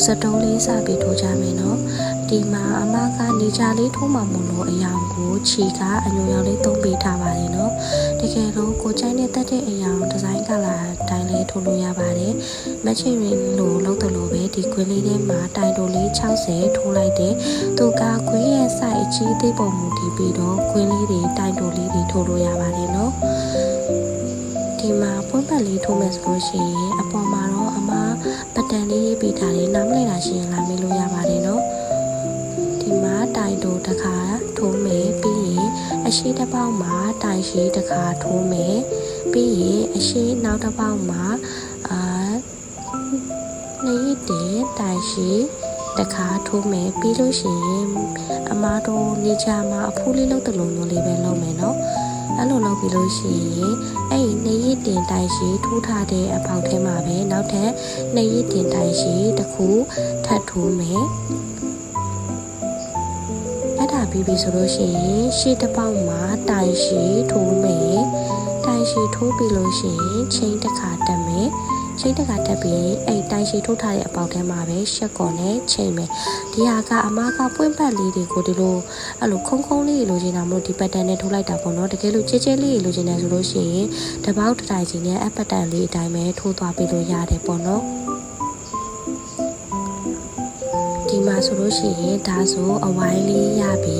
စတုံးလေးစပြီးထိုးကြမယ်နော်ဒီမှာအမကနေချာလေးထိုးမှမလို့အယောင်ကိုခြေကအညိုရောင်လေးသုံးပေးထားပါတယ်နော်တကယ်လို့ကိုချိုင်းနဲ့တက်တဲ့အယောင်ဒီဇိုင်းကလာတိုင်းလေးထိုးလို့ရပါတယ်မချင်ရင်လို့လောက်တယ်လို့ပဲဒီခွင်းလေးထဲမှာတိုင်တိုလေး60ထိုးလိုက်တယ်သူကခွင်းရဲ့ size အကြီးသေးပုံမူတည်ပြီးတော့ခွင်းလေးတွေတိုင်တိုလေးတွေထိုးလို့ရပါတယ်နော်ဒီမှာပွင့်ပတ်လေးထိုးမယ်ဆိုလို့ရှိရင်အပေါ်မှာတော့အမပတန်လေးရေးပေးထားတယ်နားမလည်တာရှိရင်လာမေးလို့ရပါတယ်နော်ဒီမှာတိုင်တိုတစ်ခါထိုးမယ်ပြီးရင်အရှိတစ်ပေါက်မှာတိုင်ရှိတစ်ခါထိုးမယ်ပြီးရင်အရှိနောက်တစ်ပေါက်မှာနှစ်ရည်တင်တိုင်ရှိတစ်ခါထိုးမယ်ပြီးလို့ရှိရင်အမတို့နေချာမှာအဖူးလေးလောက်တလုံးမျိုးလေးပဲလုပ်မယ်နော်အဲ့လိုလုပ်ပြီးလို့ရှိရင်အဲ့ဒီနှစ်ရည်တင်တိုင်ရှိထိုးထားတဲ့အပေါက်ထဲမှာပဲနောက်ထပ်နှစ်ရည်တင်တိုင်ရှိတစ်ခုထပ်ထိုးမယ်အဲ့ဒါပြီးပြီဆိုလို့ရှိရင်ရှေ့တစ်ပေါက်မှာတိုင်ရှိထိုးမယ်တိုင်ရှိထိုးပြီးလို့ရှိရင်ချိန်တစ်ခါတက်မယ်ချိန်တစ်ခါတက်ပြီးအဲ့တိုင်ရှိထိုးထားတဲ့အပေါက်ထဲမှာပဲရှက်ကော်နဲ့ချိန်မယ်ဒီဟာကအမကပွင့်ပတ်လေးတွေကိုဒီလိုအဲ့လိုခုံခုံလေးလိုချင်တာမလို့ဒီပတ်တန်နဲ့ထိုးလိုက်တာပေါ့နော်တကယ်လို့ချဲချဲလေးလိုချင်တယ်ဆိုလို့ရှိရင်တပေါက်တစ်တိုင်စီနဲ့အပတ်တန်လေးအတိုင်းပဲထိုးသွားပေးလို့ရတယ်ပေါ့နော်ဒီမှာဆိုလို့ရှိရင်ဒါဆိုအဝိုင်းလေးရပြီ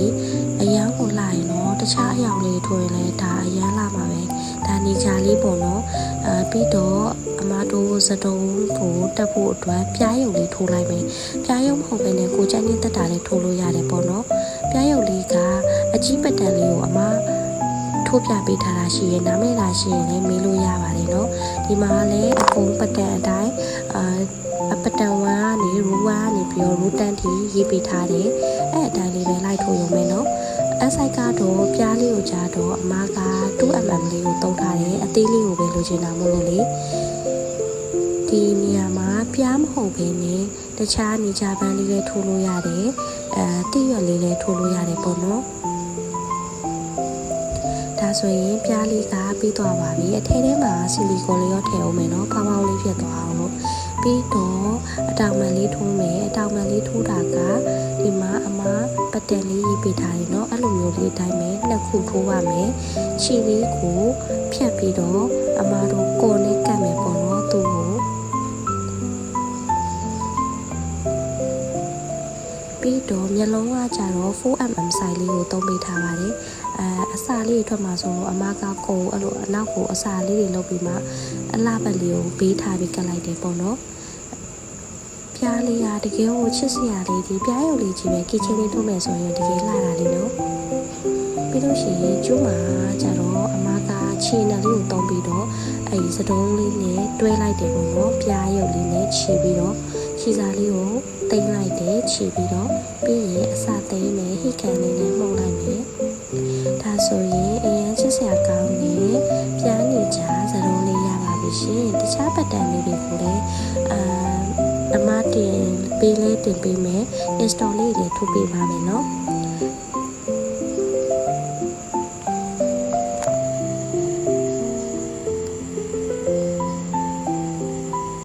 အရန်ကိုလာရင်တော့တခြားအယောင်လေးထိုးရင်လည်းဒါအရန်လာမှာပဲဒါနေချာလေးပေါ့နော်ပြီးတော့အမတို့စတုံးကိုတက်ဖို့အတွက်ပြားရုပ်လေးထိုးလိုက်မယ်ပြားရုပ်မဟုတ်ဘဲနဲ့ကိုကျန်းချင်းတက်တာလေးထိုးလို့ရတယ်ပေါ့နော်ပြားရုပ်လေးကအကြီးပတ်တန်လေးကိုအမထိုးပြပေးထားတာရှိရင်နားမည်လာရှိရင်လည်းမေးလို့ရပါတယ်နော်ဒီမှာလည်းအကုန်ပတ်တန်အတိုင်းပတန်ဝါကနေရူဝါနေပြီးတော့ရူတန်တီရေးပေးထားတယ်အဲ့အတိုင်းလေးပဲလိုက်ထိုးရုံပဲနော်အဆိုင်ကတော့ပြားလေးကိုကြားတော့အမက 2mm လေးကိုတုံးထားတယ်အသေးလေးကိုပဲလိုချင်တာမို့လို့လေဒီနေရာမှာပြားမဟုတ်ဘဲနဲ့တခြားနေကြပန်းလေးလည်းထိုးလို့ရတယ်တိရွက်လေးလည်းထိုးလို့ရတယ်ပေါ့နော်ဒါဆိုရင်ပြားလေးကပြီးသွားပါပြီအထဲထဲမှာဆီလီကွန်လေးရောထည့်အောင်မယ်နော်ဖောင်းဖောင်းလေးဖြစ်သွားအောင်လို့ပြီးတော့အတောင်မှန်လေးထိုးမယ်အတောင်မှန်လေးထိုးတာကဒီမှာအမပတ်တန်လေးရေးပေးထားတယ်เนาะအဲ့လိုမျိုးလေးတိုင်းမယ်နှစ်ခုထိုးပါမယ်ခြေလေးကိုဖြတ်ပြီးတော့အမတို့ကော်နဲ့ကတ်မယ်ပေါ့เนาะသူ့ကိုပြီးတော့မျက်လုံးကကြတော့ 4mm size လေးကိုသုံးပေးထားပါတယ်အစာလေးထွက်မှာဆိုတော့အမကကိုအဲ့လိုအနောက်ကိုအစာလေးတွေလုပ်ပြီးမှအလှပတ်လေးကိုဘေးထားပြီးကတ်လိုက်တယ်ပေါ့เนาะပြားလေးကတကယ်ကိုချစ်စရာလေးဒီပြားရုပ်လေးကြီးပဲကီချင်းလေးထိုးမယ်ဆိုရင်တကယ်လှတာလေးနော်ပြီးလို့ရှိရင်ကျိုးမှာကြတော့အမကခြေနယ်လေးကိုတုံးပြီးတော့အဲဒီစတုံးလေးနဲ့တွဲလိုက်တယ်ပေါ့နော်ပြားရုပ်လေးနဲ့ခြေပြီးတော့ခြေစားလေးကိုတိမ့်လိုက်တယ်ခြေပြီးတော့ပြီးရင်အစသိမ်းမယ်ဟိကန်လေးနဲ့မှုတ်လိုက်မယ်ဒါဆိုရင်အရင်ချစ်စရာကောင်းနေပြားနေကြစတုံးလေးရပါပြီရှင်တခြားပတ်တန်လေးတွေကိုလည်းအမတင်ပေးလဲတင်ပေးမယ် install လေးတွေထုတ်ပေးပါမယ်နော်